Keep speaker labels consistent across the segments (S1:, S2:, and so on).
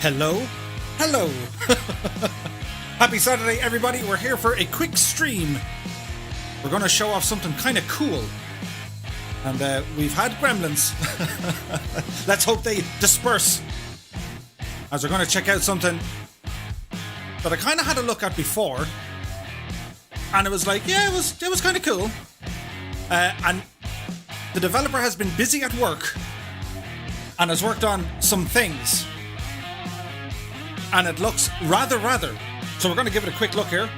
S1: Hello? Hello! Happy Saturday, everybody. We're here for a quick stream. We're going to show off something kind of cool. And we've had gremlins. Let's hope they disperse. As we're going to check out something that I kind of had a look at before. And it was like, yeah, it was kind of cool. And the developer has been busy at work and has worked on some things. And it looks rather. So we're going to give it a quick look here.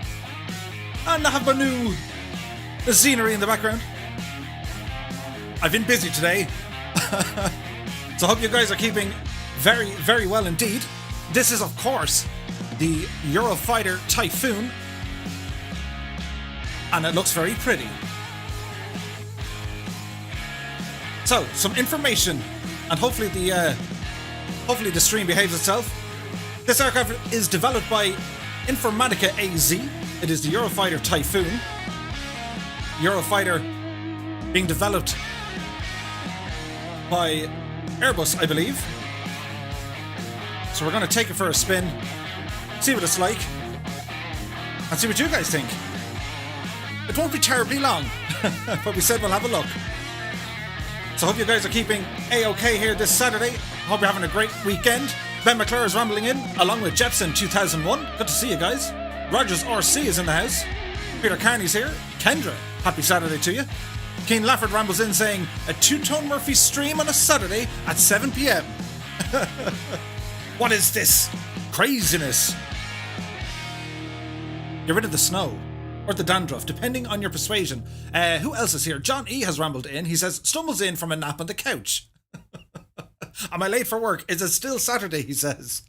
S1: And I have my new scenery in the background. I've been busy today. So I hope you guys are keeping very well indeed. This is, of course, the Eurofighter Typhoon. And it looks very pretty. So, some information. And hopefully the stream behaves itself. This aircraft is developed by Informatica AZ. It is the Eurofighter Typhoon. Eurofighter being developed by Airbus, I believe. So we're going to take it for a spin, see what it's like, and see what you guys think. It won't be terribly long, but we said we'll have a look. So I hope you guys are keeping A-OK here this Saturday. Hope you're having a great weekend. Ben McClure is rambling in, along with Jepson 2001. Good to see you guys. Rogers RC is in the house. Peter Carney's here. Kendra, happy Saturday to you. Keen Lafford rambles in saying, a two-tone Murphy stream on a Saturday at 7 p.m. What is this craziness? Get rid of the snow. Or the dandruff, depending on your persuasion. Who else is here? John E. has rambled in. He says, stumbles in from a nap on the couch. Am I late for work? Is it still Saturday? He says.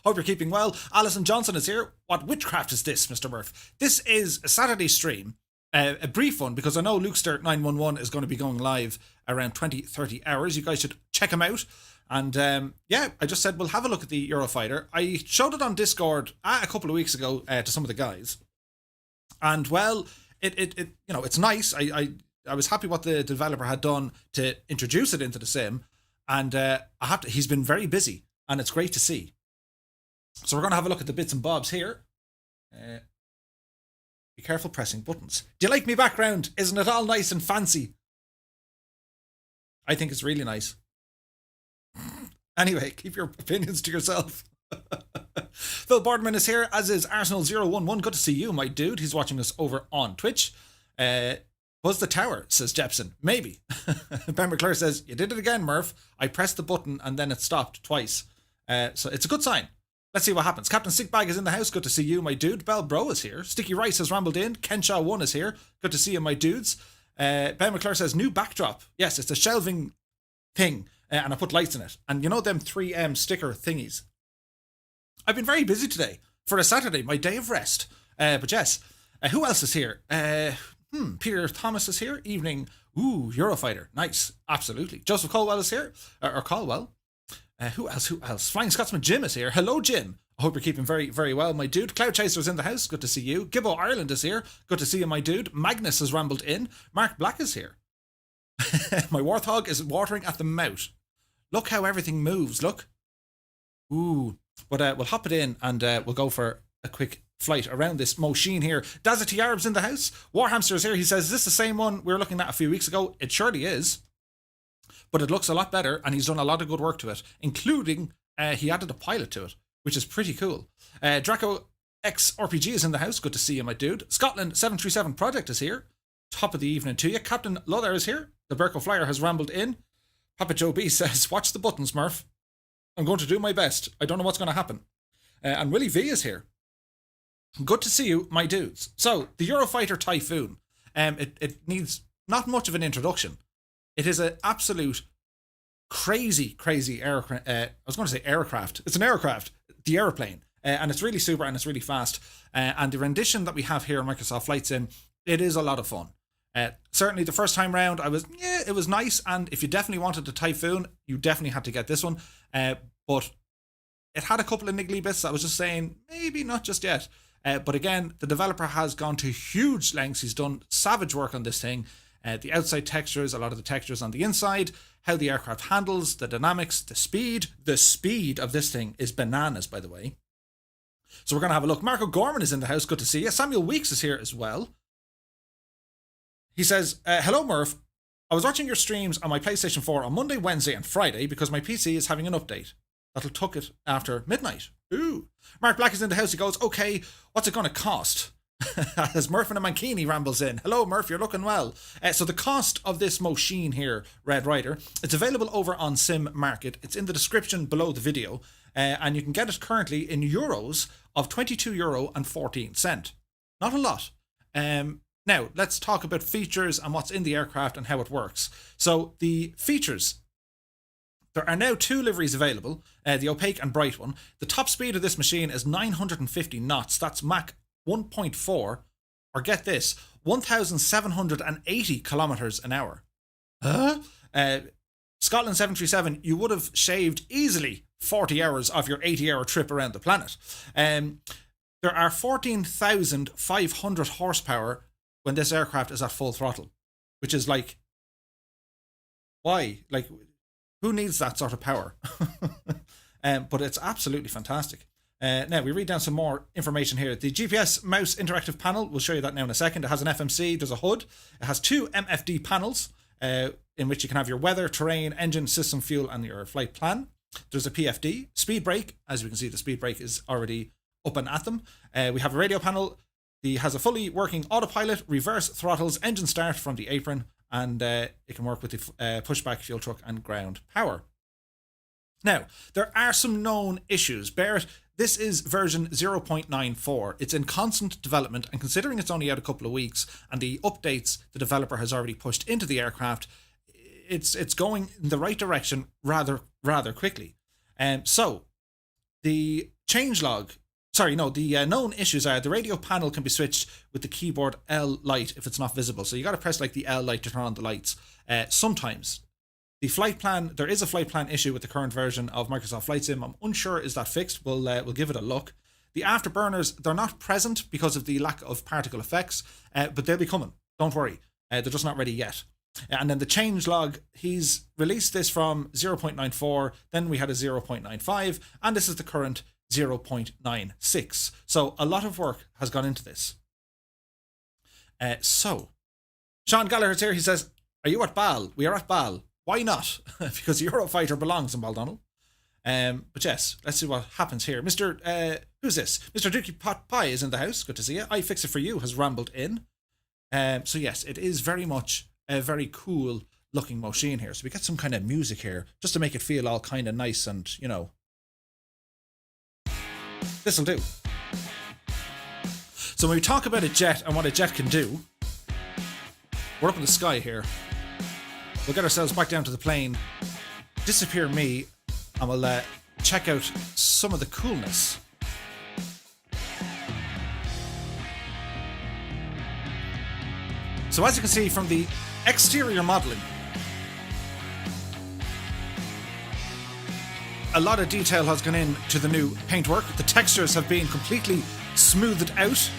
S1: Hope you're keeping well. Alison Johnson is here. What witchcraft is this, Mr. Murph? This is a Saturday stream. A brief one, because I know Lukester 911 is going to be going live around 20-30 hours. You guys should check him out. And yeah, I just said we'll have a look at the Eurofighter. I showed it on Discord a couple of weeks ago to some of the guys. And well, it you know, it's nice. I was happy what the developer had done to introduce it into the sim, and he's been very busy, and it's great to see. So we're going to have a look at the bits and bobs here. Be careful pressing buttons. Do you like me background? Isn't it all nice and fancy? I think it's really nice. Anyway, keep your opinions to yourself. Phil Boardman is here, as is Arsenal011. Good to see you, my dude. He's watching us over on Twitch. Buzz the tower, says Jepson. Maybe. Ben McClure says, you did it again, Murph. I pressed the button and then it stopped twice. So it's a good sign. Let's see what happens. Captain Stickbag is in the house. Good to see you, my dude. Bell Bro is here. Sticky Rice has rambled in. Kenshaw1 is here. Good to see you, my dudes. Ben McClure says, new backdrop. Yes, it's a shelving thing. And I put lights in it. And you know them 3M sticker thingies? I've been very busy today for a Saturday, my day of rest. But yes, who else is here? Peter Thomas is here. Evening. Ooh, Eurofighter. Nice. Absolutely. Joseph Colwell is here. Or Colwell. Who else? Flying Scotsman Jim is here. Hello, Jim. I hope you're keeping very well, my dude. Cloud Chaser's in the house. Good to see you. Gibbo Ireland is here. Good to see you, my dude. Magnus has rambled in. Mark Black is here. My Warthog is watering at the mouth. Look how everything moves. Look. Ooh. But we'll hop it in and we'll go for a quick flight around this machine here. Dazza Yarb's in the house. Warhamster is here. He says, is this the same one we were looking at a few weeks ago? It surely is. But it looks a lot better and he's done a lot of good work to it, including he added a pilot to it, which is pretty cool. Draco X RPG is in the house. Good to see you, my dude. Scotland 737 Project is here. Top of the evening to you. Captain Lother is here. The Berko Flyer has rambled in. Papa Joe B says, watch the buttons, Murph. I'm going to do my best. I don't know what's going to happen. And Willie V is here. Good to see you, my dudes. So, the Eurofighter Typhoon. It needs not much of an introduction. It is an absolute crazy aircraft. I was going to say aircraft. It's an aircraft. The airplane. And it's really super and it's really fast. And the rendition that we have here on Microsoft Flight Sim, it is a lot of fun. Certainly the first time round, it was nice, and if you definitely wanted the Typhoon, you definitely had to get this one. But it had a couple of niggly bits that I was just saying, maybe not just yet. But again, the developer has gone to huge lengths. He's done savage work on this thing. The outside textures, a lot of the textures on the inside how the aircraft handles, the dynamics, the speed. The speed of this thing is bananas, by the way. So we're going to have a look. Marco Gorman is in the house. Good to see you. Samuel Weeks is here as well. He says, hello, Murph. I was watching your streams on my PlayStation 4 on Monday, Wednesday, and Friday because my PC is having an update. That'll tuck it after midnight. Ooh. Mark Black is in the house. He goes, okay, what's it going to cost? As Murph and a Mankini rambles in. Hello, Murph, you're looking well. So the cost of this machine here, Red Rider, it's available over on Sim Market. It's in the description below the video. And you can get it currently in euros of €22.14. Not a lot. Now, let's talk about features and what's in the aircraft and how it works. So the features. There are now 2 liveries available, the opaque and bright one. The top speed of this machine is 950 knots. That's Mach 1.4, or get this, 1,780 kilometers an hour. Scotland 737, you would have shaved easily 40 hours of your 80-hour trip around the planet. There are 14,500 horsepower when this aircraft is at full throttle, which is like, why? Like, who needs that sort of power? But it's absolutely fantastic. Now, we read down some more information here. The GPS mouse interactive panel, we'll show you that now in a second. It has an FMC, there's a HUD. It has 2 MFD panels in which you can have your weather, terrain, engine, system, fuel, and your flight plan. There's a PFD, speed brake. As we can see, the speed brake is already up and at them. We have a radio panel. It has a fully working autopilot, reverse throttles, engine start from the apron, and it can work with the pushback, fuel truck, and ground power. Now, there are some known issues. Barrett, this is version 0.94. It's in constant development, and considering it's only out a couple of weeks, and the updates the developer has already pushed into the aircraft, it's going in the right direction rather quickly. So, the changelog... the known issues are the radio panel can be switched with the keyboard L light if it's not visible. So you got to press like the L light to turn on the lights. Sometimes. The flight plan, there is a flight plan issue with the current version of Microsoft Flight Sim. I'm unsure is that fixed. We'll give it a look. The afterburners, they're not present because of the lack of particle effects, but they'll be coming. Don't worry. They're just not ready yet. And then the changelog, he's released this from 0.94, then we had a 0.95, and this is the current 0.96. So a lot of work has gone into this. So, Sean Gallagher's here. He says, are you at Bal? We are at Bal. Why not? Because Eurofighter belongs in Baldonnel. But yes, let's see what happens here. Mr. Who's this? Mr. Dookie Pot Pie is in the house. Good to see you. I Fix It For You has rambled in. So yes, it is very much a very cool looking machine here. So we get some kind of music here just to make it feel all kind of nice and, you know, this'll do. So when we talk about a jet and what a jet can do, we're up in the sky here. We'll get ourselves back down to the plane, disappear me, and we'll check out some of the coolness. So as you can see from the exterior modelling, a lot of detail has gone into the new paintwork. The textures have been completely smoothed out.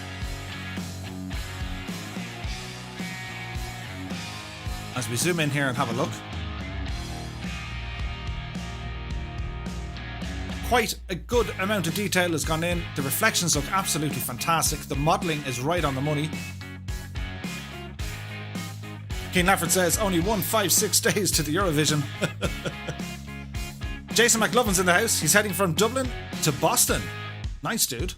S1: As we zoom in here and have a look. Quite a good amount of detail has gone in. The reflections look absolutely fantastic. The modelling is right on the money. Keen Lafford says, only 156 days to the Eurovision. Jason McLovin's in the house. He's heading from Dublin to Boston. Nice, dude.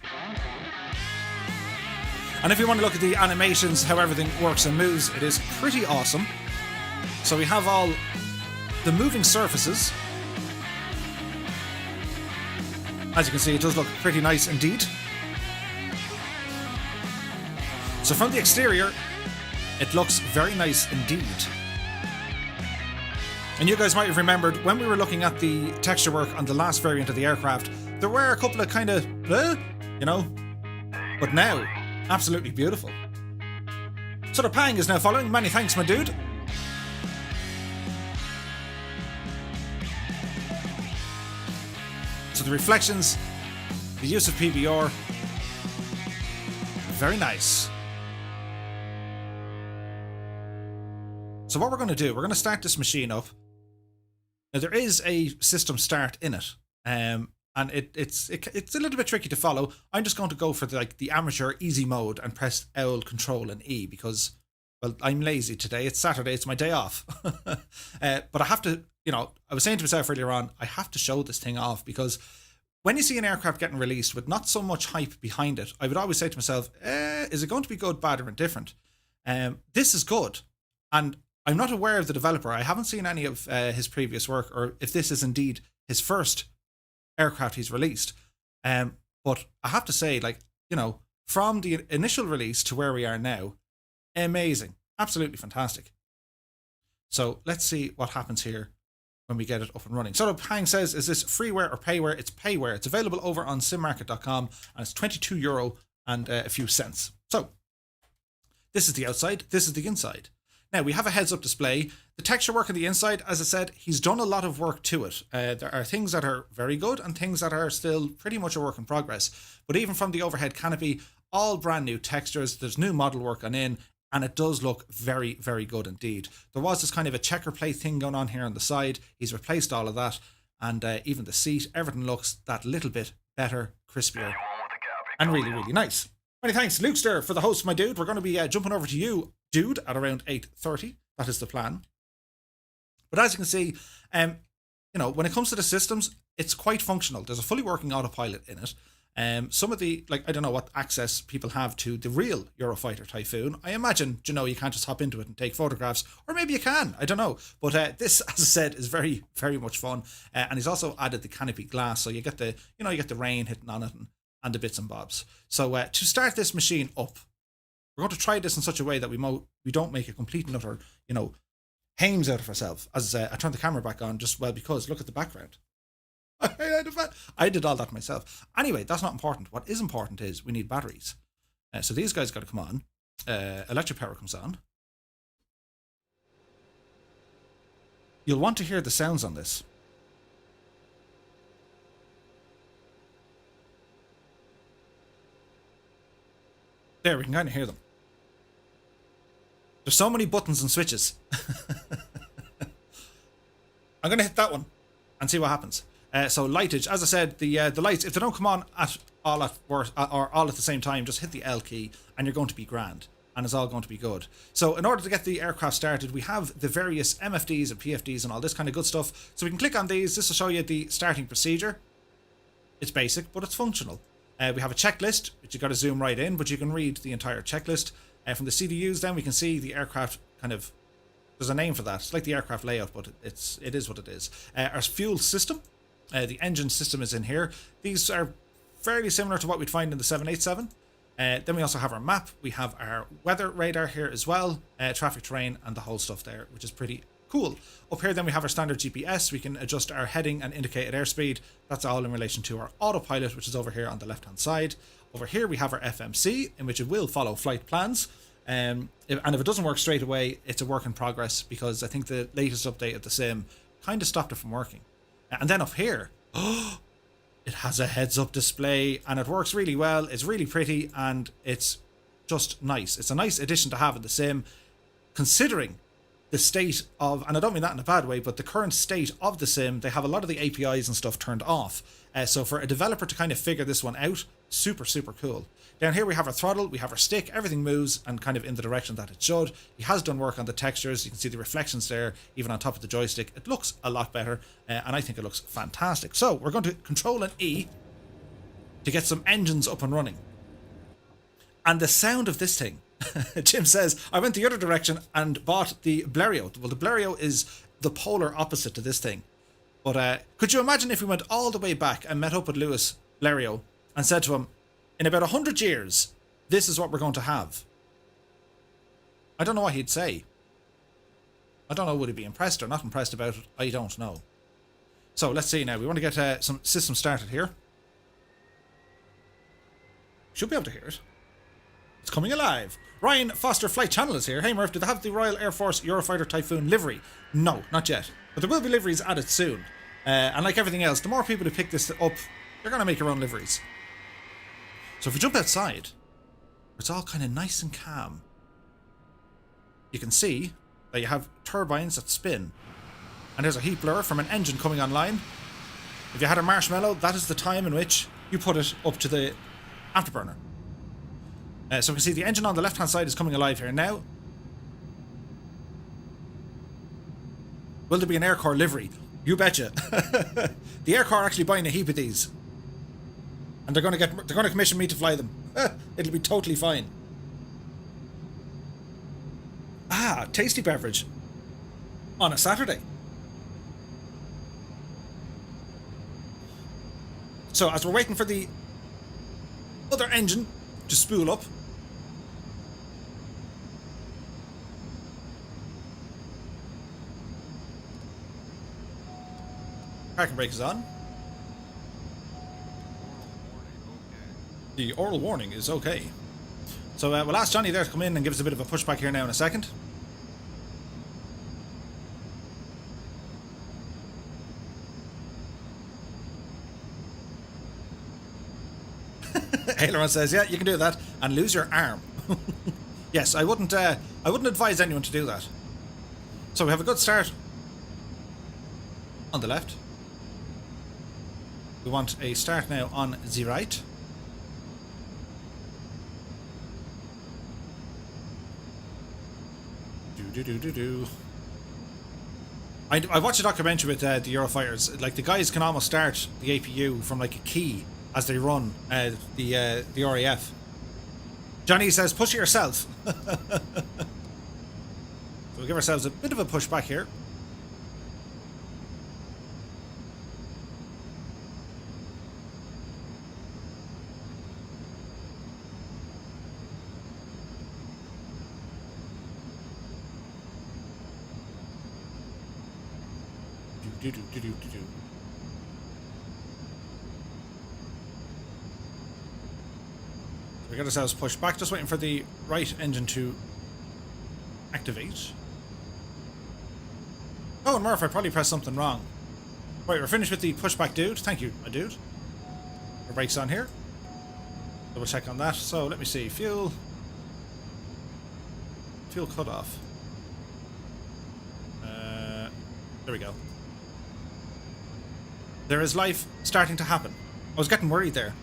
S1: And if you want to look at the animations, how everything works and moves, it is pretty awesome. So we have all the moving surfaces. As you can see, it does look pretty nice indeed. So from the exterior, it looks very nice indeed. And you guys might have remembered when we were looking at the texture work on the last variant of the aircraft, there were a couple of kind of, you know, but now, absolutely beautiful. So the Pang is now following. Many thanks, my dude. So the reflections, the use of PBR, very nice. So what we're going to do, we're going to start this machine up. Now there is a system start in it, and it's a little bit tricky to follow. I'm just going to go for the amateur easy mode and press L, Control, and E because, well, I'm lazy today. It's Saturday. It's my day off. But I have to, I was saying to myself earlier on, I have to show this thing off because when you see an aircraft getting released with not so much hype behind it, I would always say to myself, is it going to be good, bad, or indifferent? This is good. And I'm not aware of the developer. I haven't seen any of his previous work or if this is indeed his first aircraft he's released. But I have to say, from the initial release to where we are now, amazing. Absolutely fantastic. So let's see what happens here when we get it up and running. So Hang says, is this freeware or payware? It's payware. It's available over on simmarket.com and it's €22 and a few cents. So this is the outside. This is the inside. Now we have a heads up display. The texture work on the inside, as I said, he's done a lot of work to it. There are things that are very good and things that are still pretty much a work in progress. But even from the overhead canopy, all brand new textures. There's new model work on in. And it does look very, very good indeed. There was this kind of a checker plate thing going on here on the side. He's replaced all of that. And even the seat, everything looks that little bit better, crispier, and really, really nice. Many thanks, Lukester, for the host, my dude. We're going to be jumping over to you, dude, at around 8:30. That is the plan. But as you can see, when it comes to the systems, it's quite functional. There's a fully working autopilot in it. Some of the, I don't know what access people have to the real Eurofighter Typhoon. I imagine, you can't just hop into it and take photographs, or maybe you can, I don't know. But this, as I said, is very, very much fun. And he's also added the canopy glass, so you get the, you get the rain hitting on it and the bits and bobs. So to start this machine up, we're going to try this in such a way that we don't make a complete and utter, hames out of ourselves. As I turn the camera back on, because look at the background. I did all that myself. Anyway, that's not important. What is important is we need batteries. So these guys got to come on. Electric power comes on. You'll want to hear the sounds on this. There, we can kind of hear them. There's so many buttons and switches. I'm going to hit that one and see what happens. So lightage, as I said, the lights, if they don't come on all at the same time, just hit the L key and you're going to be grand and it's all going to be good. So in order to get the aircraft started, we have the various MFDs and PFDs and all this kind of good stuff. So we can click on these. This will show you the starting procedure. It's basic, but it's functional. We have a checklist, which you've got to zoom right in, but you can read the entire checklist. From the CDUs then we can see the aircraft there's a name for that. It's like the aircraft layout, but it is what it is. Our fuel system. The engine system is in here. These are fairly similar to what we'd find in the 787. Then we also have our map. We have our weather radar here as well, traffic terrain and the whole stuff there, which is pretty cool. Up here then we have our standard GPS. We can adjust our heading and indicated airspeed. That's all in relation to our autopilot, which is over here on the left hand side. Over here we have our FMC, in which it will follow flight plans. And if it doesn't work straight away, it's a work in progress because I think the latest update of the sim kind of stopped it from working. And then up here, it has a heads-up display and it works really well. It's really pretty and it's just nice. It's a nice addition to have in the sim, considering the state of, and I don't mean that in a bad way, but the current state of the sim. They have a lot of the APIs and stuff turned off. So for a developer to kind of figure this one out, super, super cool. Down here we have our throttle, we have our stick, everything moves and kind of in the direction that it should. He has done work on the textures, you can see the reflections there, even on top of the joystick. It looks a lot better, and I think it looks fantastic. So we're going to control an E to get some engines up and running. And the sound of this thing, Jim says, I went the other direction and bought the Blériot. Well, the Blériot is the polar opposite to this thing. But could you imagine if we went all the way back and met up with Louis Blériot and said to him, in about 100 years, this is what we're going to have? I don't know what he'd say. I don't know, would he be impressed or not impressed about it? I don't know. So let's see now. We want to get some system started here. Should be able to hear it. It's coming alive. Ryan Foster Flight Channel is here. Hey Murph, do they have the Royal Air Force Eurofighter Typhoon livery? No, not yet. But there will be liveries added soon. And like everything else, the more people who pick this up, they're going to make their own liveries. So if we jump outside, it's all kind of nice and calm. You can see that you have turbines that spin. And there's a heat blur from an engine coming online. If you had a marshmallow, that is the time in which you put it up to the afterburner. So we can see the engine on the left-hand side is coming alive here now. Will there be an aircore livery? You betcha. The aircore are actually buying a heap of these, and they're going to commission me to fly them. It'll be totally fine. Ah, tasty beverage on a Saturday. So as we're waiting for the other engine to spool up, parking brake is on. The oral warning is okay. So we'll ask Johnny there to come in and give us a bit of a pushback here now in a second. Aileron says, yeah, you can do that and lose your arm. Yes, I wouldn't advise anyone to do that. So we have a good start on the left. We want a start now on the right. I watched a documentary with the Eurofighters. Like, the guys can almost start the APU from like a key as they run the RAF. Johnny says, push it yourself. So we'll give ourselves a bit of a push back here. We got ourselves pushed back, just waiting for the right engine to activate. Oh, and Murph, I probably pressed something wrong. Right, we're finished with the pushback, dude. Thank you, my dude. Our brakes on here. Double check on that. So let me see. Fuel cutoff. There we go. There is life starting to happen. I was getting worried there.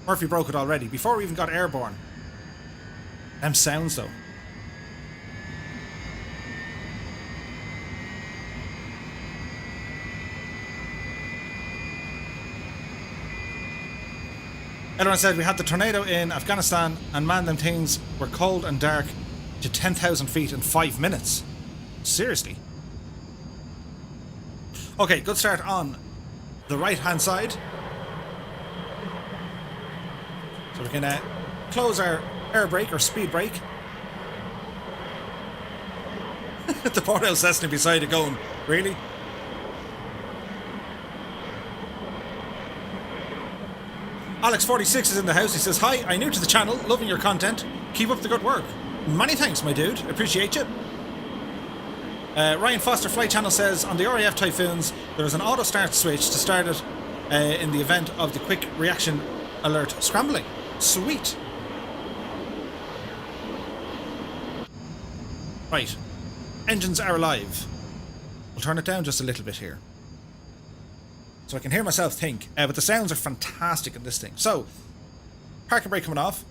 S1: Murphy broke it already, before we even got airborne. Them sounds, though. Everyone said we had the tornado in Afghanistan, and man, them things were cold and dark to 10,000 feet in 5 minutes. Seriously. Okay, good start on the right-hand side. So we can close our air brake or speed brake. The poor old Cessna beside it going, really? Alex46 is in the house. He says, hi, I'm new to the channel, loving your content. Keep up the good work. Many thanks, my dude. Appreciate you. Ryan Foster Flight Channel says, on the RAF Typhoons, there is an auto start switch to start it in the event of the quick reaction alert scrambling. Sweet. Right. Engines are alive. We'll turn it down just a little bit here, so I can hear myself think. But the sounds are fantastic in this thing. So, parking brake coming off.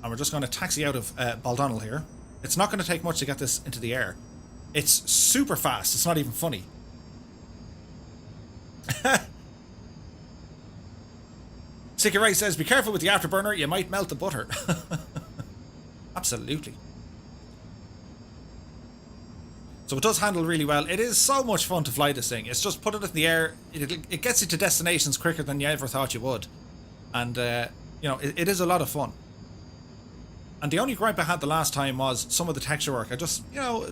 S1: And we're just going to taxi out of Baldonnel here. It's not going to take much to get this into the air. It's super fast. It's not even funny. Sticky Rice says, be careful with the afterburner. You might melt the butter. Absolutely. So it does handle really well. It is so much fun to fly this thing. It's just put it in the air. It gets you to destinations quicker than you ever thought you would. And, you know, it is a lot of fun. And the only gripe I had the last time was some of the texture work. I just, you know,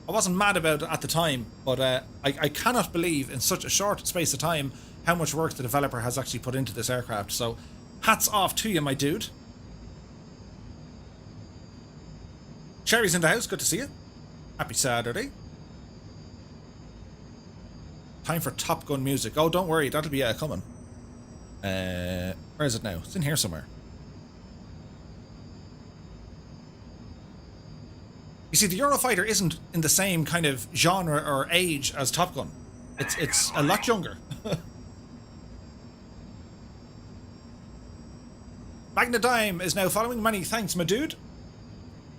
S1: I wasn't mad about it at the time, but I cannot believe in such a short space of time how much work the developer has actually put into this aircraft. So, hats off to you, my dude. Sherry's in the house. Good to see you. Happy Saturday. Time for Top Gun music. Oh, don't worry. That'll be coming. Where is it now? It's in here somewhere. You see, the Eurofighter isn't in the same kind of genre or age as Top Gun. It's a lot younger. Magnadime is now following. Many thanks, my dude.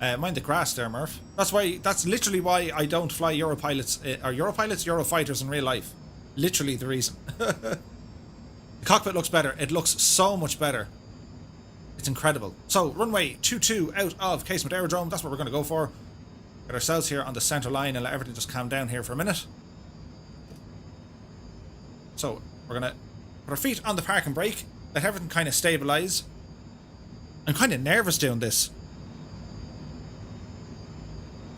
S1: Mind the grass there, Murph. That's literally why I don't fly Eurofighters in real life. Literally the reason. The cockpit looks better. It looks so much better. It's incredible. So, runway 22 out of Casement Aerodrome. That's what we're going to go for. Get ourselves here on the center line and let everything just calm down here for a minute. So, we're going to put our feet on the parking brake. Let everything kind of stabilize. I'm kind of nervous doing this.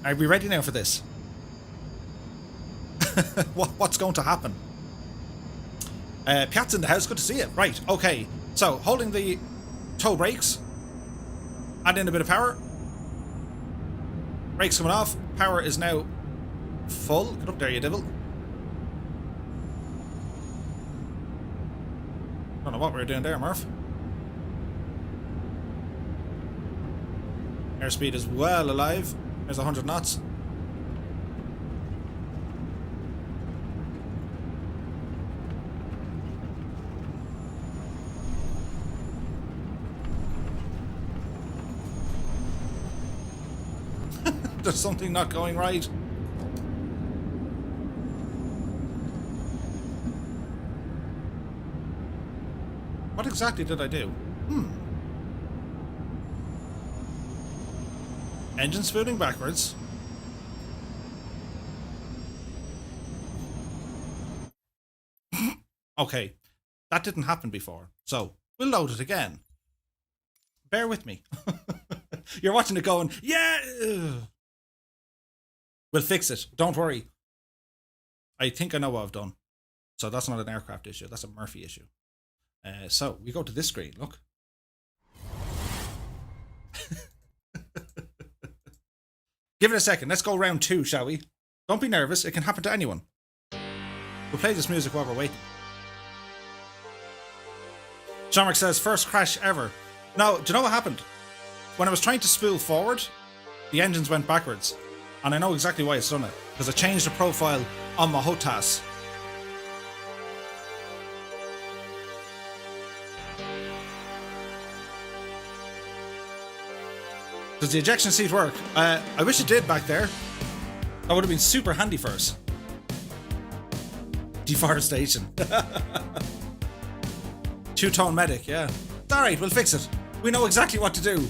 S1: Are we ready now for this? What's going to happen? Piat's in the house. Good to see you. Right, okay. So, holding the toe brakes. Add in a bit of power. Brakes coming off. Power is now full. Get up there, you devil. Don't know what we're doing there, Murph. Airspeed is well alive. There's 100 knots. There's something not going right. What exactly did I do? Engine spooning backwards. Okay, that didn't happen before, so we'll load it again. Bear with me. You're watching it going, yeah! We'll fix it, don't worry. I think I know what I've done. So that's not an aircraft issue, that's a Murphy issue. So, we go to this screen, look. Give it a second, let's go round 2, shall we? Don't be nervous, it can happen to anyone. We'll play this music while we're waiting. Jean-Marc says, first crash ever. Now, do you know what happened? When I was trying to spool forward, the engines went backwards. And I know exactly why it's done it. Because I changed the profile on my HOTAS. Does the ejection seat work? I wish it did back there. That would have been super handy for us. Deforestation. Two-tone medic, yeah. It's alright, we'll fix it. We know exactly what to do.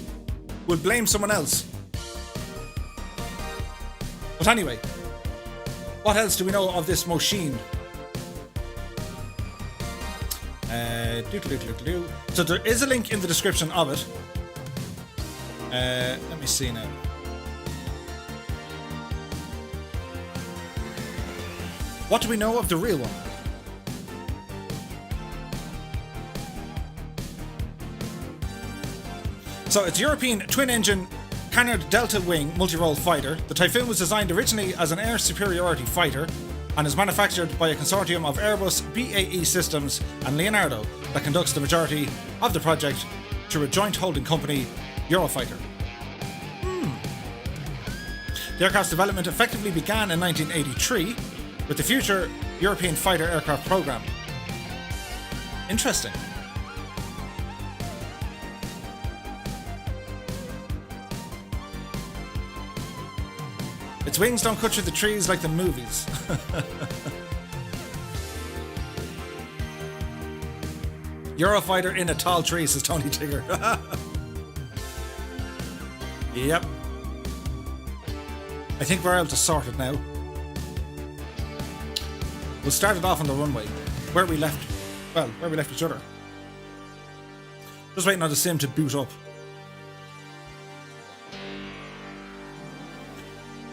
S1: We'll blame someone else. But anyway, what else do we know of this machine? So there is a link in the description of it. Let me see now. What do we know of the real one? So it's European twin-engine Canard Delta Wing multi-role fighter. The Typhoon was designed originally as an air superiority fighter and is manufactured by a consortium of Airbus, BAE Systems and Leonardo that conducts the majority of the project through a joint holding company, Eurofighter. The aircraft's development effectively began in 1983 with the future European fighter aircraft program. Interesting. Its wings don't cut through the trees like the movies. Eurofighter in a tall tree, says Tony Tigger. Yep. I think we're able to sort it now. We'll start it off on the runway, where we left each other. Just waiting on the sim to boot up.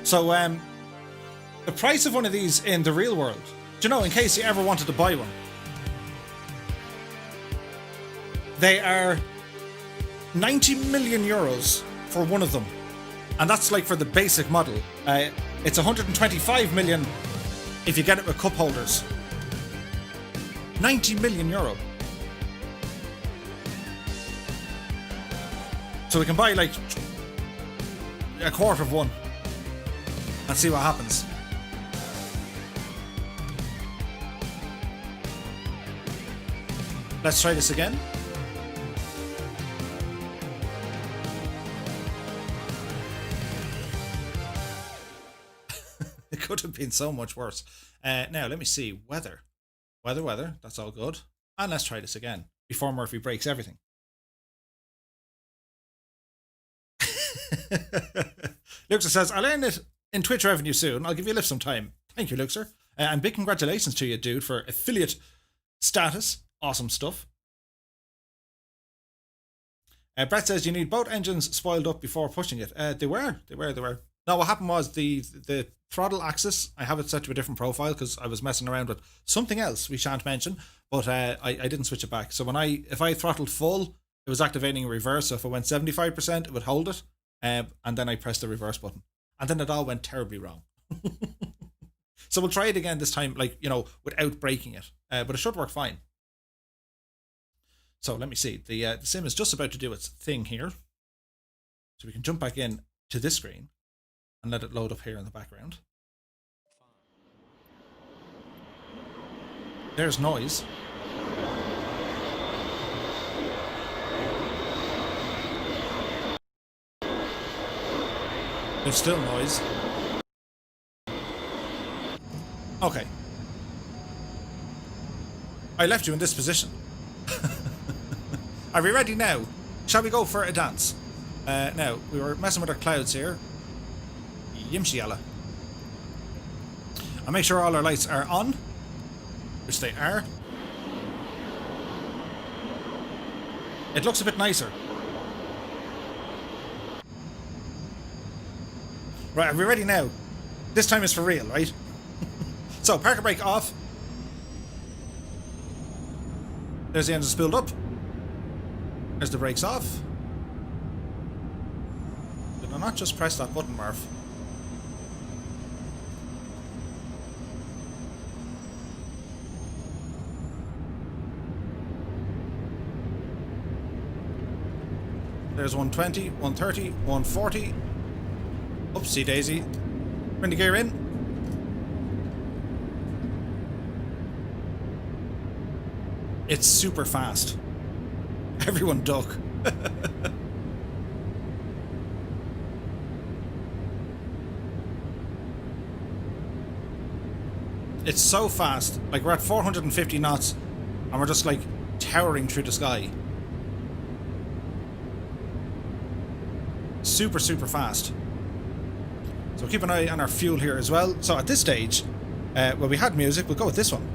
S1: So, the price of one of these in the real world, do you know, in case you ever wanted to buy one, they are 90 million euros for one of them. And that's like for the basic model. It's 125 million if you get it with cup holders. 90 million euro. So we can buy like a quarter of one. Let's see what happens. Let's try this again. It could have been so much worse. Now, let me see. Weather. Weather. That's all good. And let's try this again before Murphy breaks everything. Luxer says, I'll earn it in Twitch revenue soon. I'll give you a lift sometime. Thank you, Luxer. And big congratulations to you, dude, for affiliate status. Awesome stuff. Brett says you need both engines spoiled up before pushing it. They were. No, what happened was the throttle axis, I have it set to a different profile because I was messing around with something else we shan't mention, but I didn't switch it back. So if I throttled full, it was activating in reverse. So if it went 75%, it would hold it, and then I pressed the reverse button, and then it all went terribly wrong. So we'll try it again this time, like, you know, without breaking it, but it should work fine. So let me see. The sim is just about to do its thing here, so we can jump back in to this screen and let it load up here in the background. There's noise. There's still noise. Okay. I left you in this position. Are we ready now? Shall we go for a dance? Now, we were messing with our clouds here. Yimshiala. I'll make sure all our lights are on, which they are. It looks a bit nicer. Right, are we ready now? This time is for real, right? So, parker brake off. There's the engine spooled up. There's the brakes off. Did I not just press that button, Murph? There's 120, 130, 140. Oopsie daisy. Bring the gear in. It's super fast. Everyone duck. It's so fast. Like, we're at 450 knots and we're just like towering through the sky. Super fast. So keep an eye on our fuel here as well. So at this stage, well, we had music, we'll go with this one.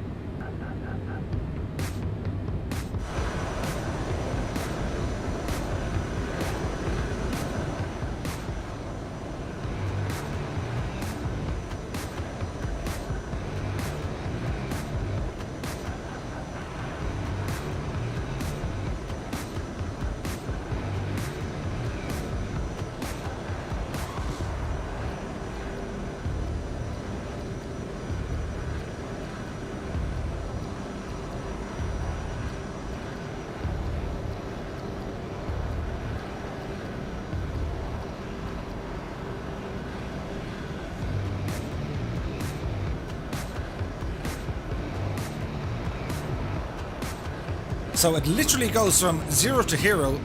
S1: So it literally goes from 0 to hero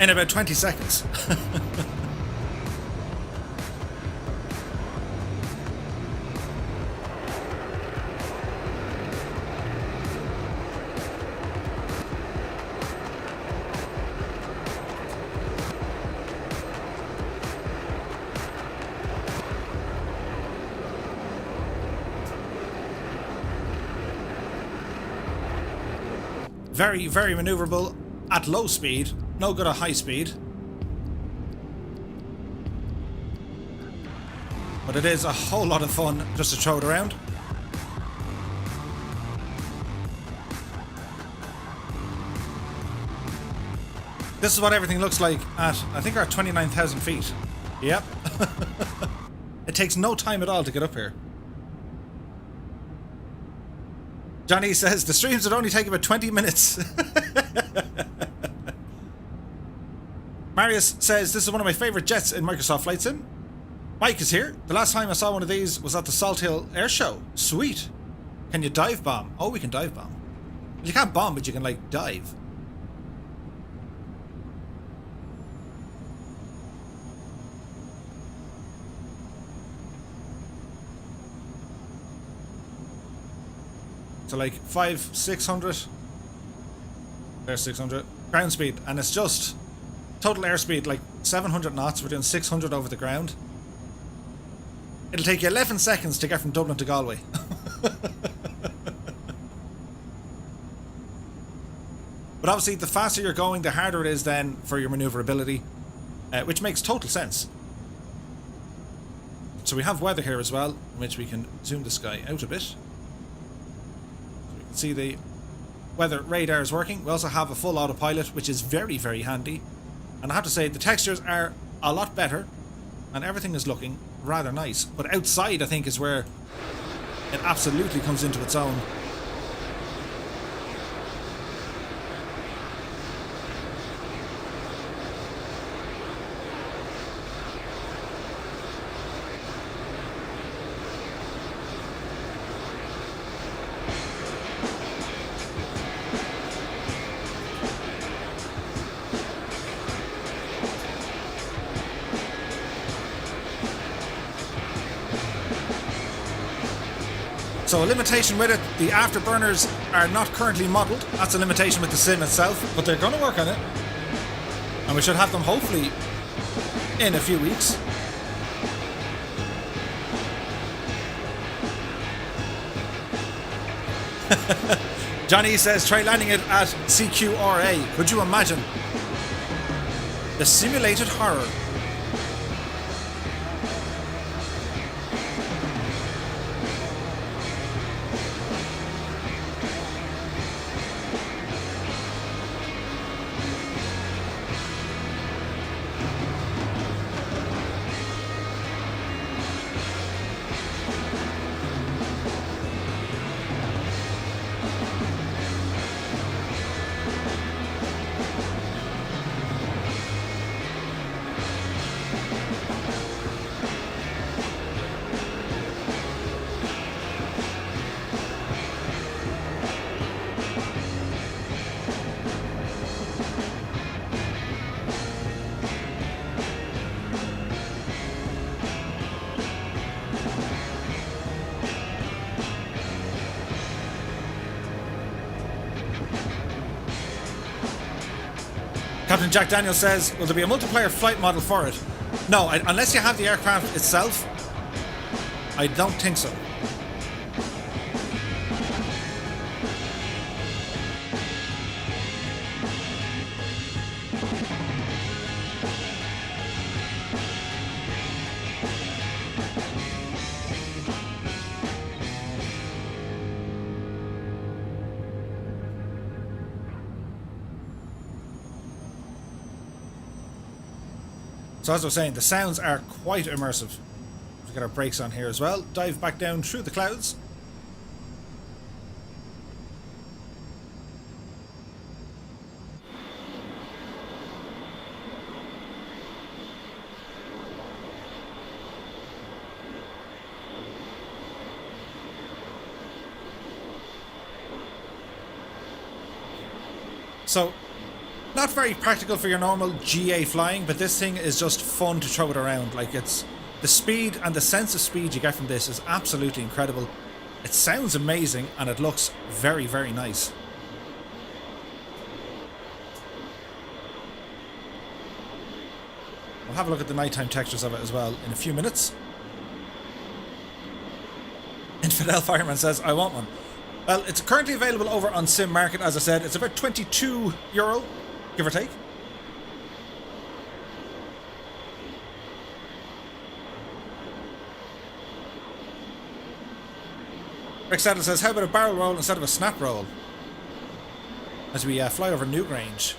S1: in about 20 seconds. Very maneuverable at low speed, no good at high speed. But it is a whole lot of fun just to throw it around. This is what everything looks like at, I think, we're at 29,000 feet. Yep. It takes no time at all to get up here. Johnny says the streams would only take about 20 minutes. Marius says this is one of my favorite jets in Microsoft Flight Sim. Mike is here. The last time I saw one of these was at the Salt Hill Air Show. Sweet. Can you dive bomb? Oh, we can dive bomb. You can't bomb, but you can, like, dive. So, like, 600. There's 600. Ground speed. And it's just total airspeed, like, 700 knots. We're doing 600 over the ground. It'll take you 11 seconds to get from Dublin to Galway. But obviously, the faster you're going, the harder it is then for your maneuverability, which makes total sense. So we have weather here as well, in which we can zoom the sky out a bit. So we can see the weather radar is working. We also have a full autopilot, which is very, very handy. And I have to say, the textures are a lot better, and everything is looking rather nice. But outside, I think, is where it absolutely comes into its own. So a limitation with it, the afterburners are not currently modelled. That's a limitation with the sim itself, but they're going to work on it. And we should have them hopefully in a few weeks. Johnny says, try landing it at CQRA. Could you imagine? The simulated horror. Captain Jack Daniel says, will there be a multiplayer flight model for it? No, unless you have the aircraft itself, I don't think so. So as I was saying, the sounds are quite immersive. We've got our brakes on here as well. Dive back down through the clouds. So, not very practical for your normal GA flying, but this thing is just fun to throw it around. Like, it's the speed and the sense of speed you get from this is absolutely incredible. It sounds amazing and it looks very, very nice. We'll have a look at the nighttime textures of it as well in a few minutes. Infidel Fireman says, I want one. Well, it's currently available over on Sim Market, as I said. It's about €22, give or take. Rick Saddle says, how about a barrel roll instead of a snap roll? As we fly over Newgrange.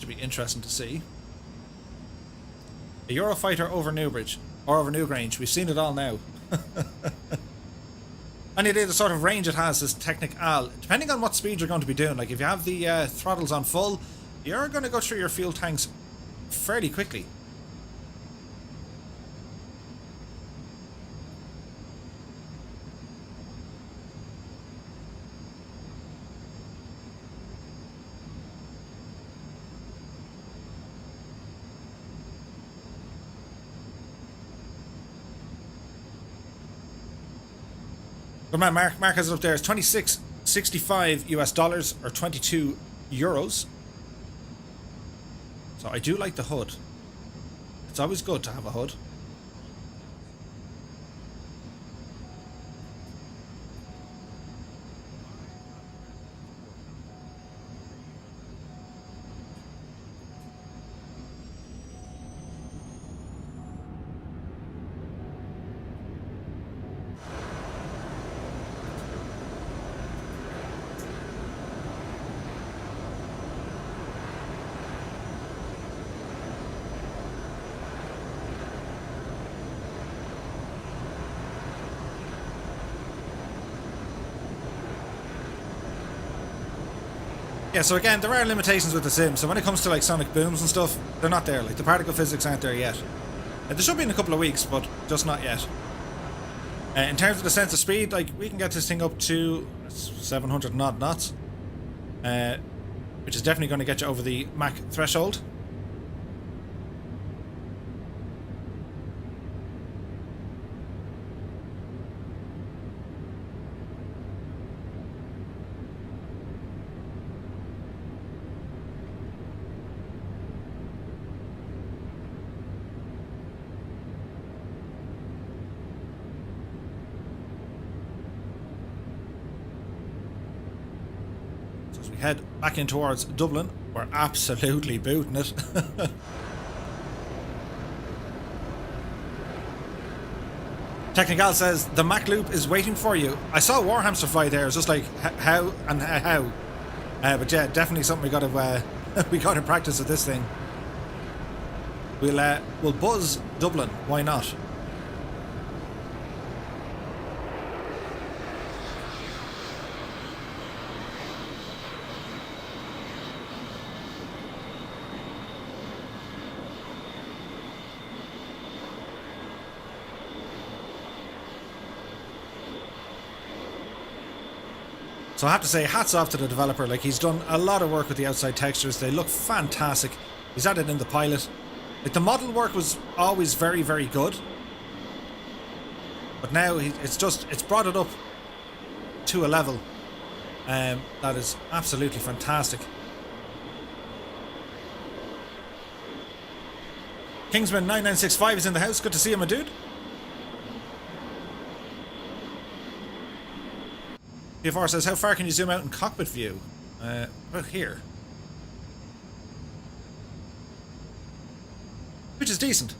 S1: Should be interesting to see. A Eurofighter over Newbridge, or over Newgrange. We've seen it all now. Any idea the sort of range it has is Technic Al. Depending on what speed you're going to be doing. Like if you have the throttles on full, You're going to go through your fuel tanks fairly quickly. Good man, Mark. Mark has it up there. It's $26.65 US or 22 euros. So I do like the HUD. It's always good to have a HUD. Yeah, so again, there are limitations with the sim. So when it comes to like sonic booms and stuff, they're not there. Like the particle physics aren't there yet. They should be in a couple of weeks, but just not yet. In terms of the sense of speed, like we can get this thing up to 700 and odd knots, which is definitely going to get you over the Mach threshold. Head back in towards Dublin. We're absolutely booting it. Technical says the Mac loop is waiting for you. I saw Warhamster fly there. It's just like how and how. But yeah, definitely something we got to we got to practice with this thing. We'll buzz Dublin. Why not? So I have to say, hats off to the developer. Like, he's done a lot of work with the outside textures. They look fantastic. He's added in the pilot. Like, the model work was always very, very good. But now it's brought it up to a level that is absolutely fantastic. Kingsman9965 is in the house. Good to see you, my dude. PFR says, how far can you zoom out in cockpit view? About here. Which is decent.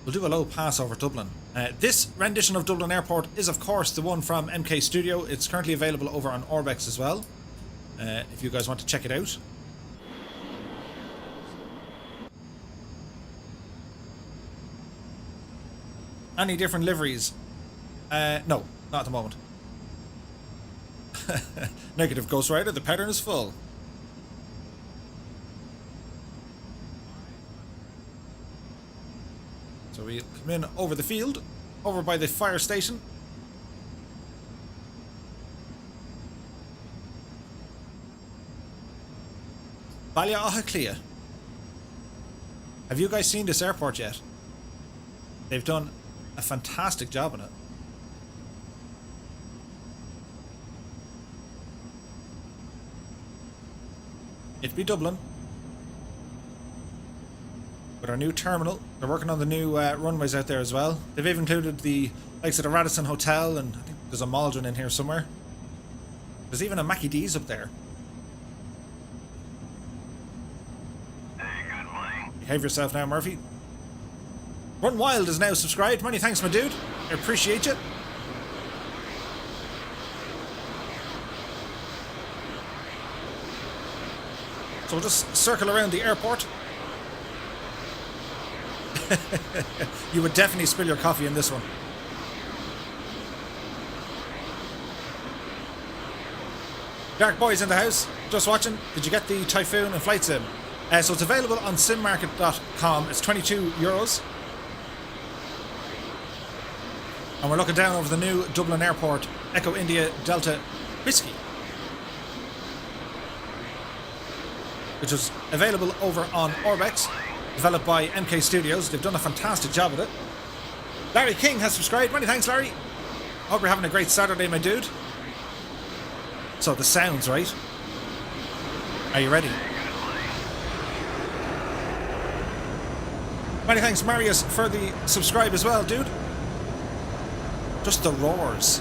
S1: We'll do a low pass over Dublin. This rendition of Dublin Airport is, of course, the one from MK Studio. It's currently available over on Orbex as well, if you guys want to check it out. Any different liveries? No, not at the moment. Negative, Ghost Rider, the pattern is full. So we come in over the field, over by the fire station. Balia Ahaclia. Have you guys seen this airport yet? They've done a fantastic job on it. It'd be Dublin. With our new terminal. They're working on the new runways out there as well. They've even included the likes of the Radisson Hotel, and I think there's a Maldron in here somewhere. There's even a Mackie D's up there.
S2: Hey, good morning.
S1: Behave yourself now, Murphy. Run Wild is now subscribed. Many thanks, my dude. I appreciate you. So we'll just circle around the airport. You would definitely spill your coffee in this one. Dark Boy's in the house. Just watching. Did you get the Typhoon and Flight Sim? So it's available on simmarket.com. It's €22. And we're looking down over the new Dublin Airport Echo India Delta Whiskey, which was available over on Orbex, developed by MK Studios. They've done a fantastic job with it. Larry King has subscribed. Many thanks, Larry. Hope you're having a great Saturday, my dude. So the sounds, right? Are you ready? Many thanks, Marius, for the subscribe as well, dude. Just the roars.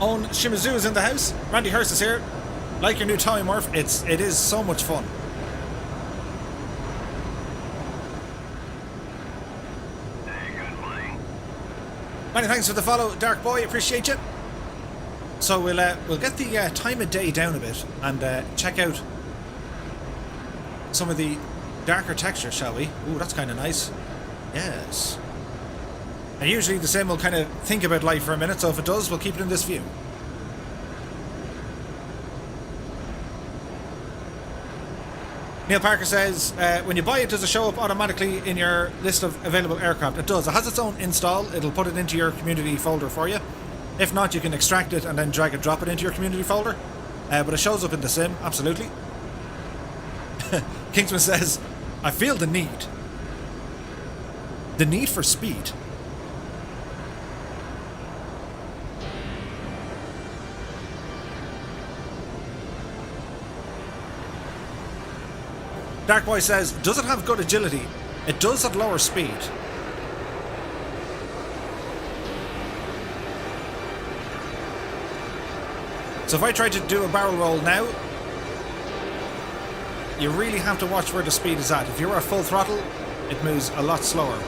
S1: Own Shimizu is in the house. Randy Hurst is here. Like your new Tommy Murph, it is so much fun. Many thanks for the follow, Dark Boy. Appreciate you. So we'll get the time of day down a bit and check out some of the darker textures, shall we? Ooh, that's kind of nice. Yes. And usually the sim will kind of think about life for a minute, so if it does, we'll keep it in this view. Neil Parker says, when you buy it, does it show up automatically in your list of available aircraft? It does. It has its own install. It'll put it into your community folder for you. If not, you can extract it and then drag and drop it into your community folder. But it shows up in the sim, absolutely. Kingsman says, I feel the need. The need for speed. Dark Boy says, does it have good agility? It does at lower speed. So if I try to do a barrel roll now, you really have to watch where the speed is at. If you're at full throttle, it moves a lot slower.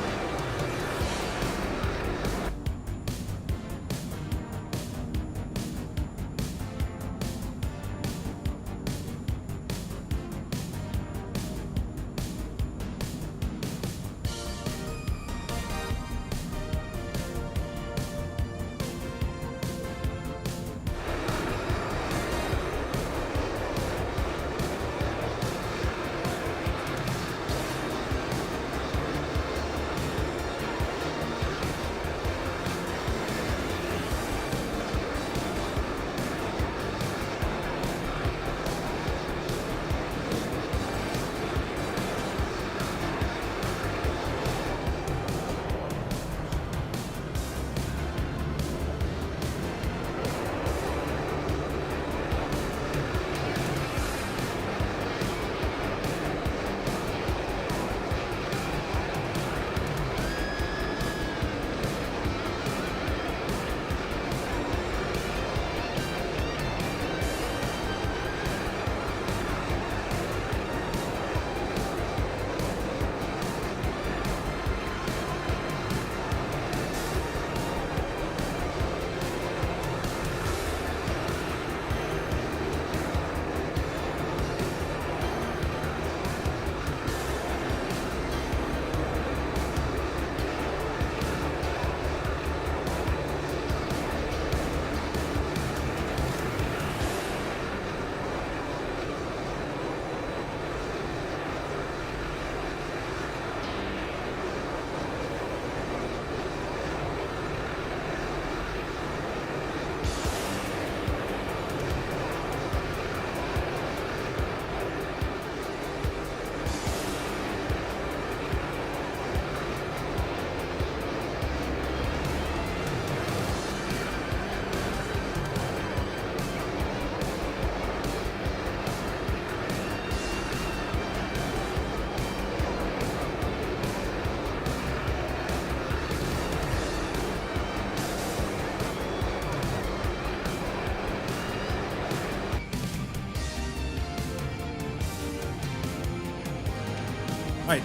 S1: Right,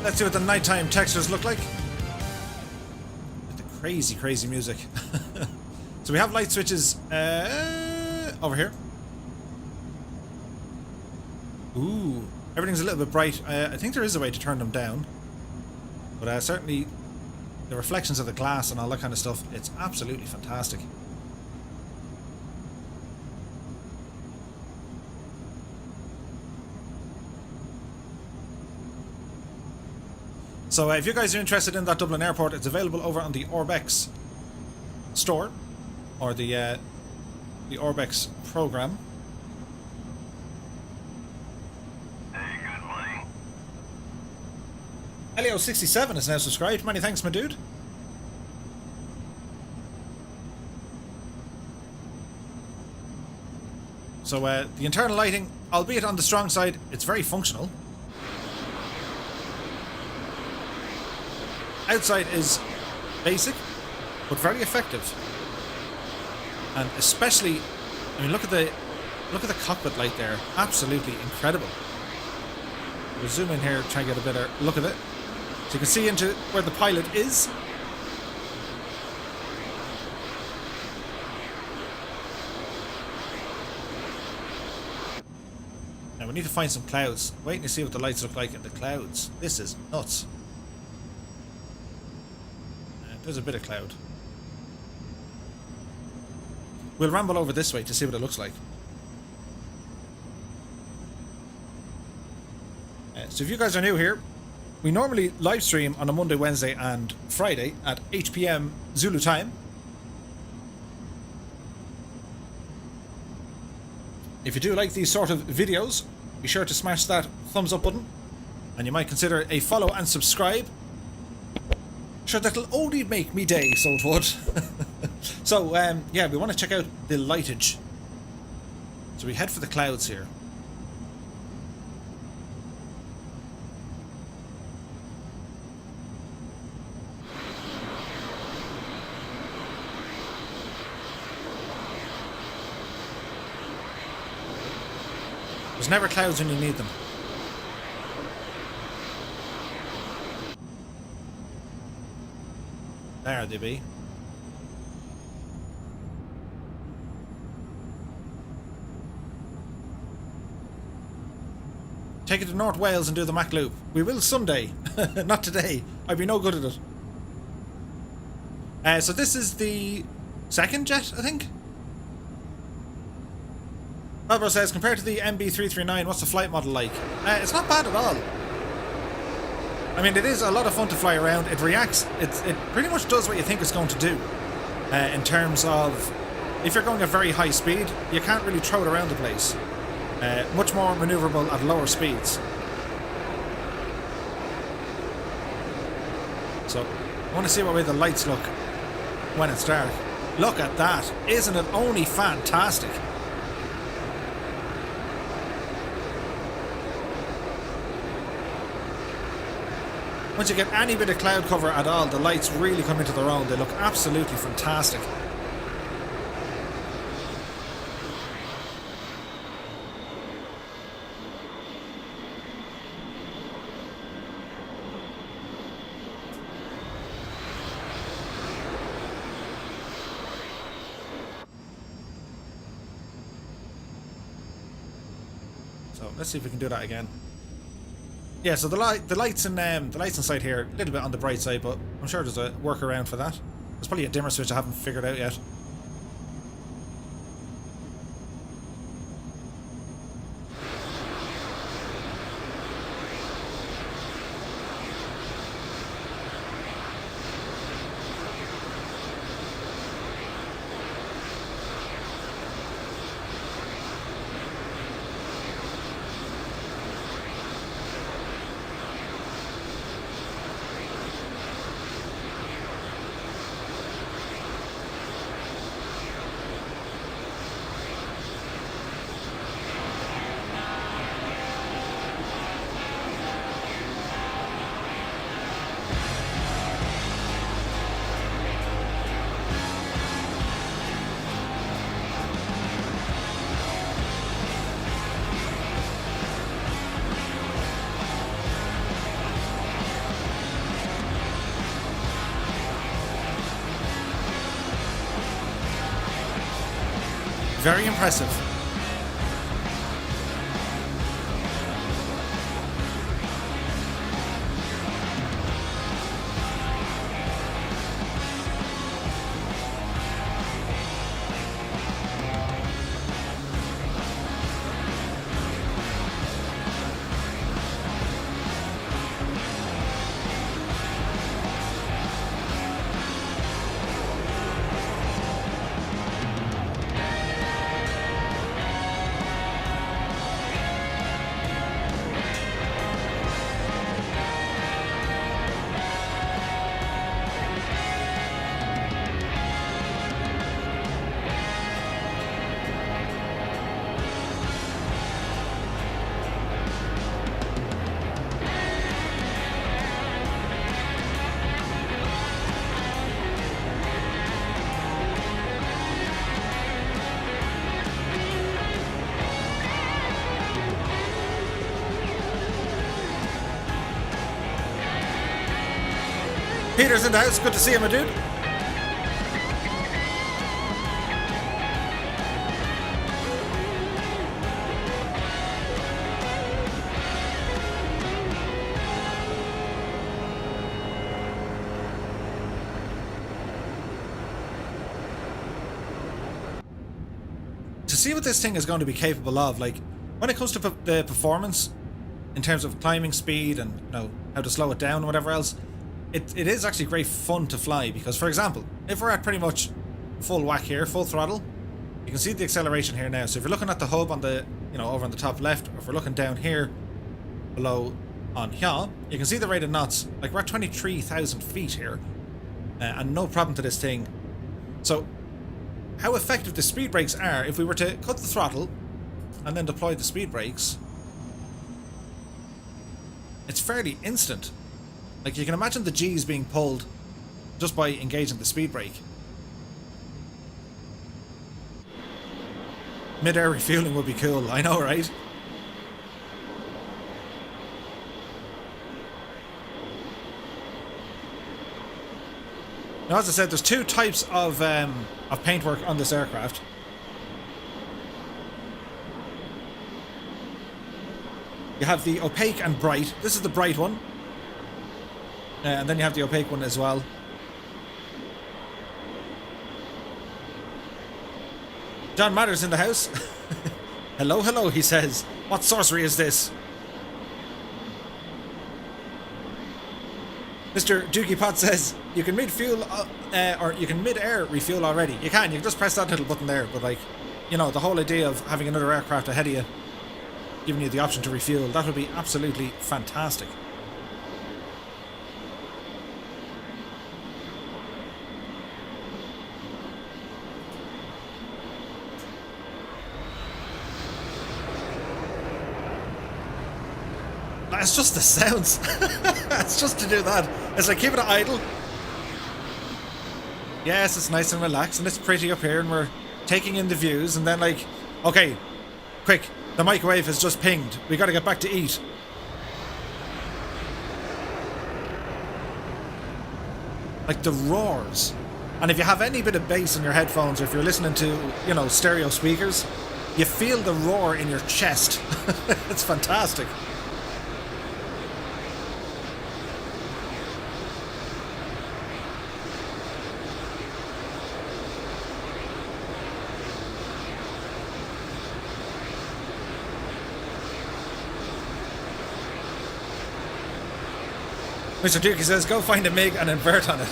S1: let's see what the nighttime textures look like. The crazy, crazy music. So we have light switches. over here. Ooh, everything's a little bit bright. I think there is a way to turn them down. But certainly the reflections of the glass and all that kind of stuff, it's absolutely fantastic. So if you guys are interested in that Dublin airport, it's available over on the Orbex store, or the Orbex program.
S2: Hey, good morning.
S1: Elio67 is now subscribed. Many thanks, my dude. So the internal lighting, albeit on the strong side, it's very functional. Outside is basic, but very effective. And especially, I mean, look at the cockpit light there. Absolutely incredible. We'll zoom in here, try and get a better look at it. So you can see into where the pilot is. Now we need to find some clouds. Waiting to see what the lights look like in the clouds. This is nuts. There's a bit of cloud. We'll ramble over this way to see what it looks like. So if you guys are new here, we normally live stream on a Monday, Wednesday and Friday at 8 PM Zulu time. If you do like these sort of videos, be sure to smash that thumbs up button, and you might consider a follow and subscribe. Sure, that'll only make me day, so it would. So, yeah, we want to check out the lightage. So we head for the clouds here. There's never clouds when you need them. There they be. Take it to North Wales and do the Mac Loop. We will someday. Not today. I'd be no good at it. So this is the second jet, I think. Albro says, compared to the MB339, what's the flight model like? It's not bad at all. I mean, it is a lot of fun to fly around. It reacts, it pretty much does what you think it's going to do. In terms of, if you're going at very high speed, you can't really throw it around the place. Much more maneuverable at lower speeds. So, I want to see what way the lights look when it's dark. Look at that. Isn't it only fantastic? Once you get any bit of cloud cover at all, the lights really come into their own. They look absolutely fantastic. So let's see if we can do that again. Yeah, so the lights inside here a little bit on the bright side, but I'm sure there's a workaround for that. There's probably a dimmer switch I haven't figured out yet. Very impressive. Peter's in the house. Good to see you, my dude. To see what this thing is going to be capable of, like when it comes to the performance in terms of climbing speed and how to slow it down and whatever else, it is actually great fun to fly. Because, for example, if we're at pretty much full whack here, full throttle, you can see the acceleration here now. So if you're looking at the hub on the over on the top left, or if we're looking down here below on here, you can see the rate of knots. Like we're at 23,000 feet here, and no problem to this thing. So how effective the speed brakes are, if we were to cut the throttle and then deploy the speed brakes, it's fairly instant. Like you can imagine the G's being pulled just by engaging the speed brake. Mid-air refueling would be cool, I know, right? Now, as I said, there's two types of paintwork on this aircraft. You have the opaque and bright. This is the bright one. And then you have the opaque one as well. John Matters in the house. Hello, hello, he says. What sorcery is this? Mr. Doogie Pot says you can mid-fuel or you can mid-air refuel already. You can just press that little button there. But like, the whole idea of having another aircraft ahead of you, giving you the option to refuel, that would be absolutely fantastic. It's just the sounds. It's just to do that. It's like keeping it idle. Yes, it's nice and relaxed and it's pretty up here and we're taking in the views, and then like, okay, quick, the microwave has just pinged. We gotta get back to eat. Like the roars. And if you have any bit of bass in your headphones, or if you're listening to, stereo speakers, you feel the roar in your chest. It's fantastic. Mr. Dookie says, go find a MiG and invert on it.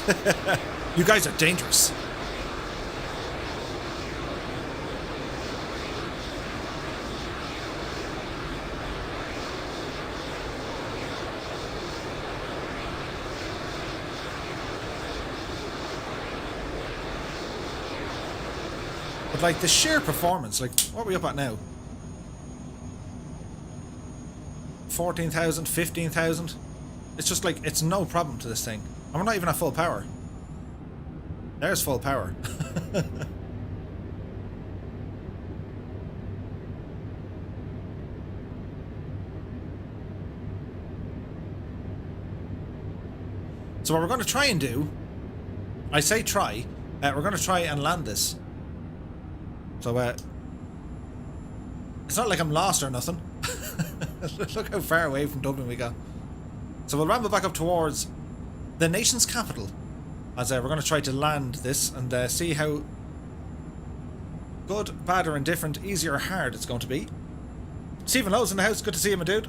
S1: You guys are dangerous. But like the sheer performance, like what are we up at now? 14,000, 15,000? It's just like, it's no problem to this thing. And we're not even at full power. There's full power. So what we're going to try and do, I say try, we're going to try and land this. So It's not like I'm lost or nothing. Look how far away from Dublin we got. So we'll ramble back up towards the nation's capital, as we're going to try to land this and see how good, bad or indifferent, easy or hard it's going to be. Stephen Lowe's in the house. Good to see you, my dude.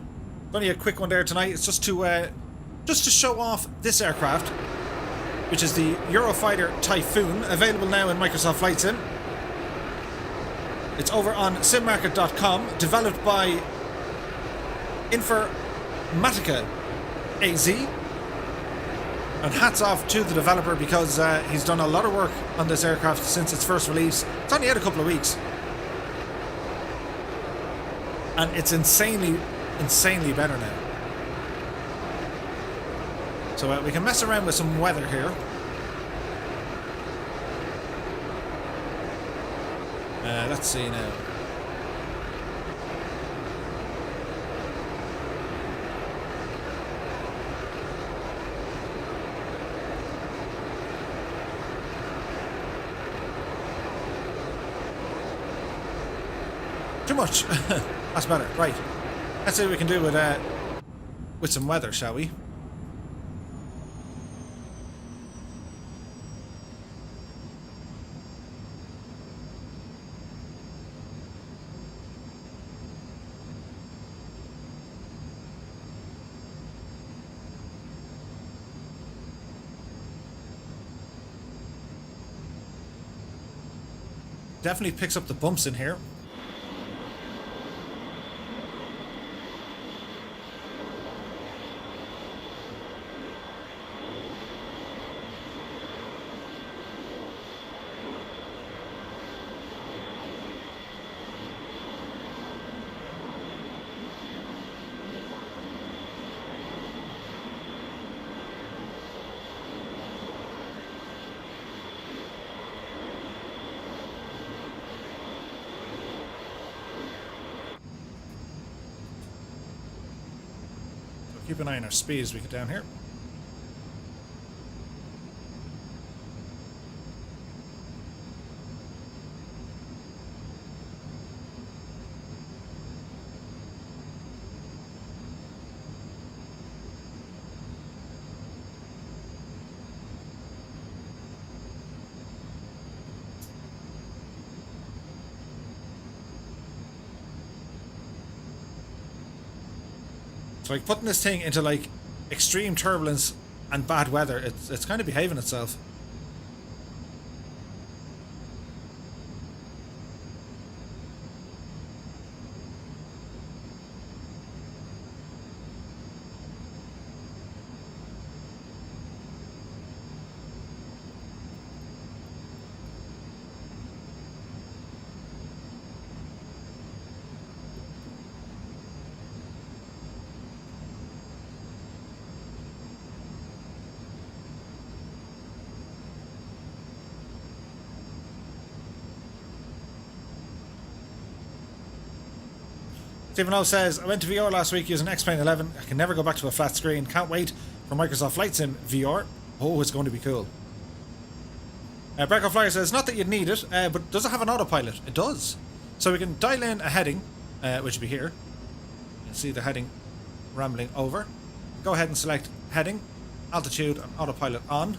S1: Only a quick one there tonight. It's just to show off this aircraft, which is the Eurofighter Typhoon, available now in Microsoft Flight Sim. It's over on simmarket.com, developed by Informatica AZ. And hats off to the developer because he's done a lot of work on this aircraft since its first release. It's only had a couple of weeks. And it's insanely better now. So we can mess around with some weather here. Let's see now. Too much. That's better. Right. Let's see what we can do with some weather, shall we? Definitely picks up the bumps in here. Keep an eye on our speed as we get down here. So like putting this thing into like extreme turbulence and bad weather, it's kind of behaving itself. Stephen O says, I went to VR last week using X-Plane 11. I can never go back to a flat screen. Can't wait for Microsoft Flight Sim VR. Oh, it's going to be cool. Breakout Flyer says, not that you'd need it, but does it have an autopilot? It does. So we can dial in a heading, which will be here. You can see the heading rambling over. Go ahead and select heading, altitude and autopilot on.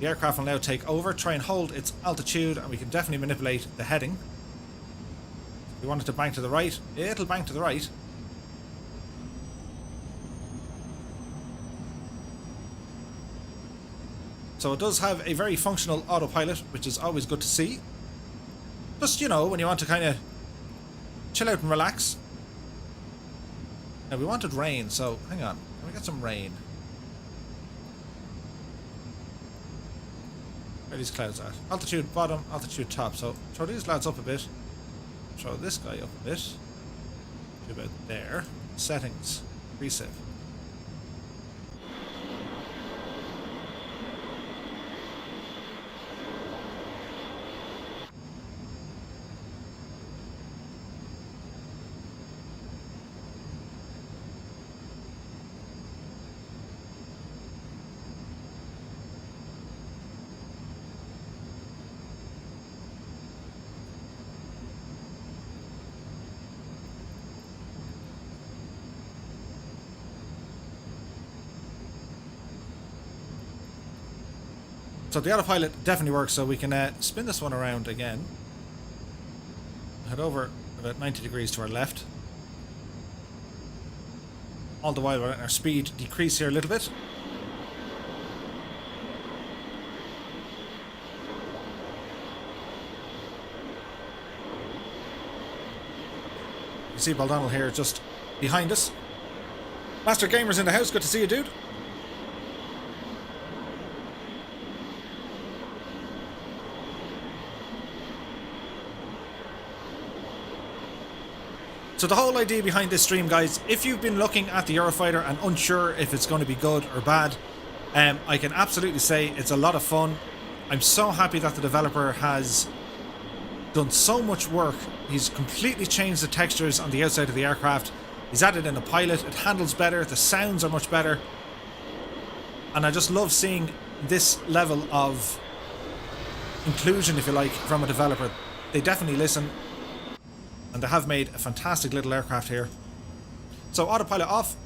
S1: The aircraft will now take over, try and hold its altitude, and we can definitely manipulate the heading. We want it to bank to the right, it'll bank to the right. So it does have a very functional autopilot, which is always good to see. Just, you know, when you want to kind of chill out and relax. Now we wanted rain, so hang on, can we get some rain? Where are these clouds at? Altitude bottom, altitude top, so throw these lads up a bit. Throw this guy up a bit. To about there. Settings. Preset. So the autopilot definitely works, so we can spin this one around again. Head over about 90 degrees to our left. All the while we're letting our speed decrease here a little bit. You see Baldonnel here just behind us. Master Gamer's in the house, good to see you, dude. So the whole idea behind this stream, guys, if you've been looking at the Eurofighter and unsure if it's going to be good or bad, I can absolutely say it's a lot of fun. I'm so happy that the developer has done so much work. He's completely changed the textures on the outside of the aircraft. He's added in a pilot. It handles better. The sounds are much better. And I just love seeing this level of inclusion, if you like, from a developer. They definitely listen. And they have made a fantastic little aircraft here. So autopilot off.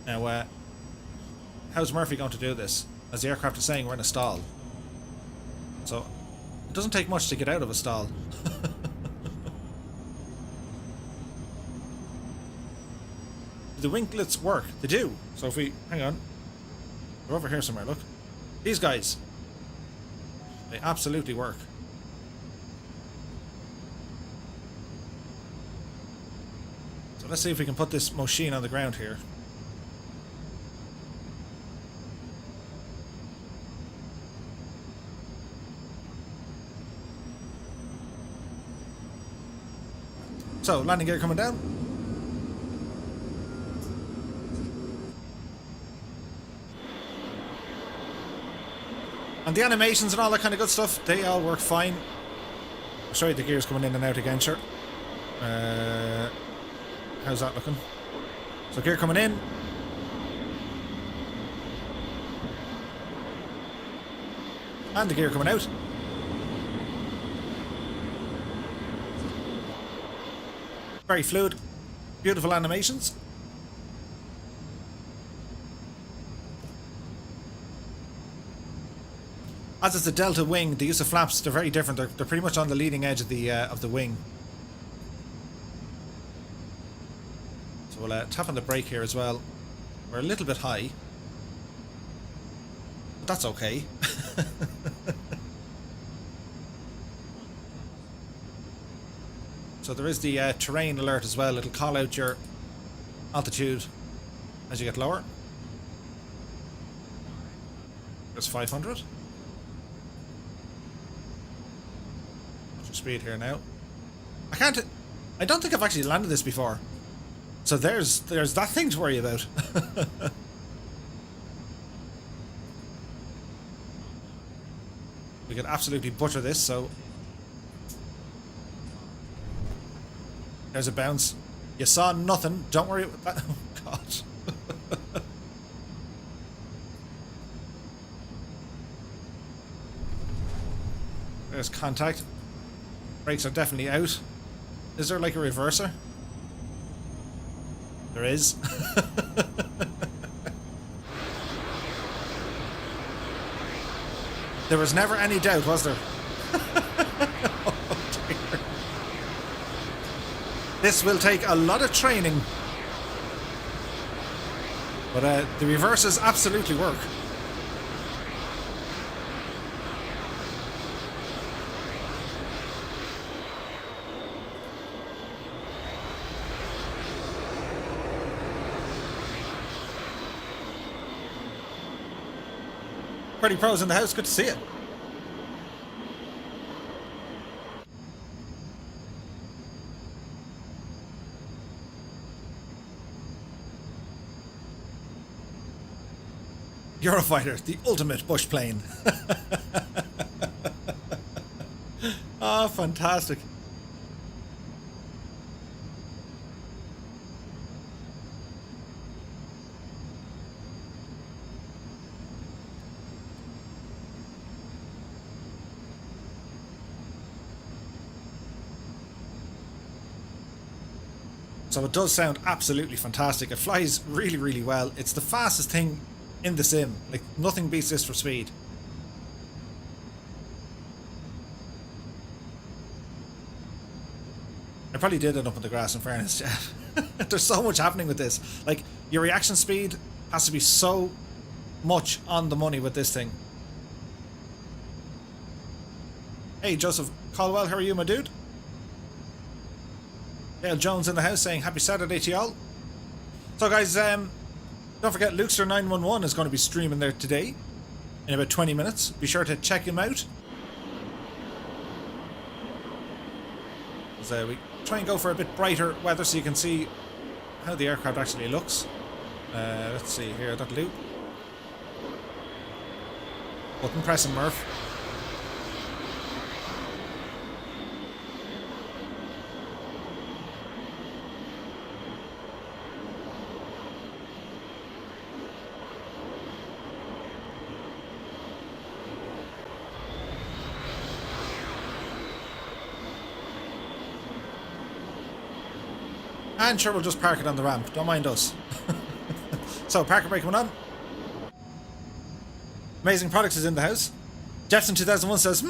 S1: Now, how's Murphy going to do this? As the aircraft is saying, we're in a stall. So it doesn't take much to get out of a stall. The winglets work. They do. So if we... Hang on. We're over here somewhere, look. These guys. They absolutely work. So let's see if we can put this machine on the ground here. So, landing gear coming down. And the animations and all that kind of good stuff, they all work fine. I'll show you the gears coming in and out again, sure. How's that looking? So gear coming in. And the gear coming out. Very fluid. Beautiful animations. As it's a delta wing, the use of flaps, they're very different. They're pretty much on the leading edge of the wing. So we'll tap on the brake here as well. We're a little bit high. But that's okay. So there is the terrain alert as well. It'll call out your altitude as you get lower. There's 500. Speed here now. I don't think I've actually landed this before. So there's that thing to worry about. We could absolutely butcher this, so there's a bounce. You saw nothing, don't worry about that. Oh god. There's contact. Brakes are definitely out. Is there like a reverser? There is. There was never any doubt, was there? Oh dear. This will take a lot of training. But the reversers absolutely work. Pretty pros in the house, good to see it. Eurofighter, the ultimate bush plane. Oh, fantastic. So it does sound absolutely fantastic. It flies really, really well. It's the fastest thing in the sim. Like, nothing beats this for speed. I probably did end up on the grass, in fairness, Jeff. There's so much happening with this. Like, your reaction speed has to be so much on the money with this thing. Hey, Joseph Caldwell, how are you, my dude? Dale Jones in the house saying happy Saturday to y'all. So, guys, don't forget Lukester911 is going to be streaming there today in about 20 minutes. Be sure to check him out. As we try and go for a bit brighter weather so you can see how the aircraft actually looks. Let's see here, that loop. Button pressing, Murph. And sure, we'll just park it on the ramp. Don't mind us. So, parker brake coming on. Amazing Products is in the house. Jefferson 2001 says,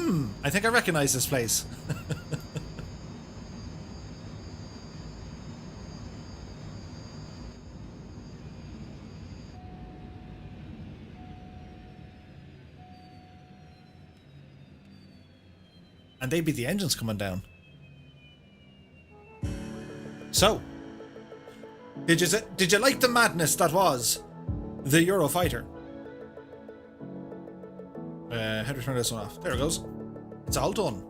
S1: I think I recognize this place. And they be the engines coming down. So, did you like the madness that was the Eurofighter? How do we turn this one off? There it goes. It's all done.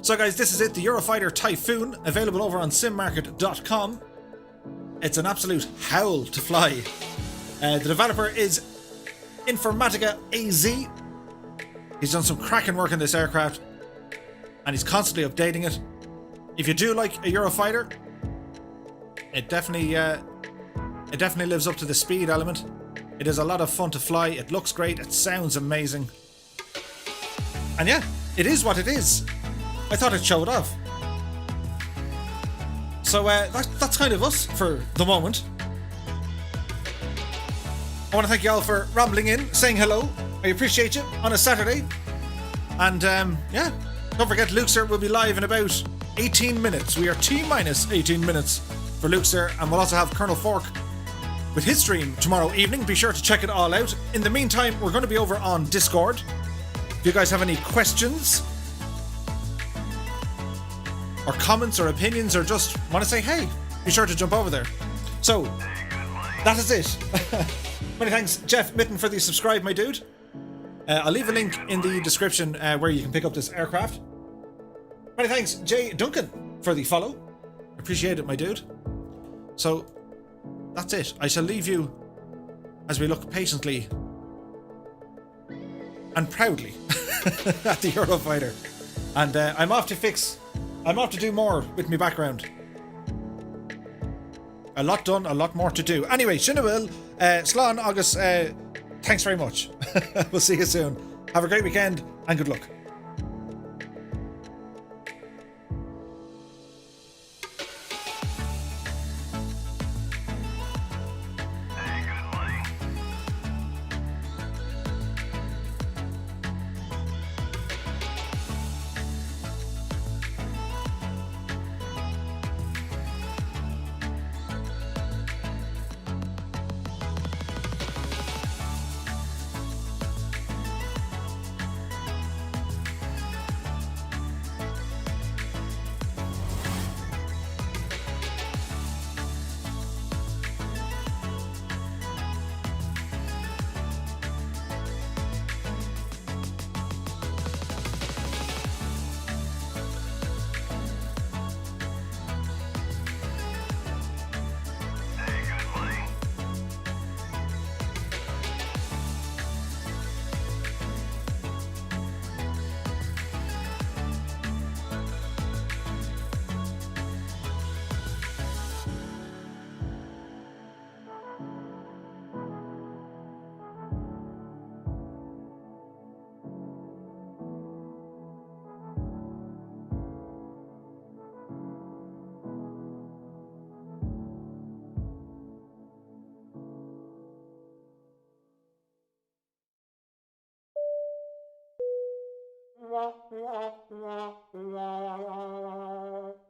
S1: So guys, this is it, the Eurofighter Typhoon, available over on simmarket.com. It's an absolute howl to fly. The developer is Informatica AZ. He's done some cracking work on this aircraft, and he's constantly updating it. If you do like a Eurofighter, it definitely lives up to the speed element. It is a lot of fun to fly. It looks great. It sounds amazing. And yeah, it is what it is. I thought I'd show it off. So that's kind of us for the moment. I want to thank you all for rambling in, saying hello. I appreciate you on a Saturday. And yeah, don't forget Lukester will be live in about 18 minutes. We are T-minus 18 minutes for Lukester, and we'll also have Colonel Fork with his stream tomorrow evening. Be sure to check it all out. In the meantime, we're going to be over on Discord. If you guys have any questions or comments or opinions, or just want to say hey, be sure to jump over there. So, that is it. Many thanks, Jeff Mitten, for the subscribe, my dude. I'll leave a link in the description where you can pick up this aircraft. Many thanks, Jay Duncan, for the follow. Appreciate it, my dude. So, that's it. I shall leave you as we look patiently and proudly at the Eurofighter. And I'm off to do more with my background. A lot done, a lot more to do. Anyway, Shinawil, Slán August, thanks very much. We'll see you soon. Have a great weekend and good luck.
S3: La la la la la la.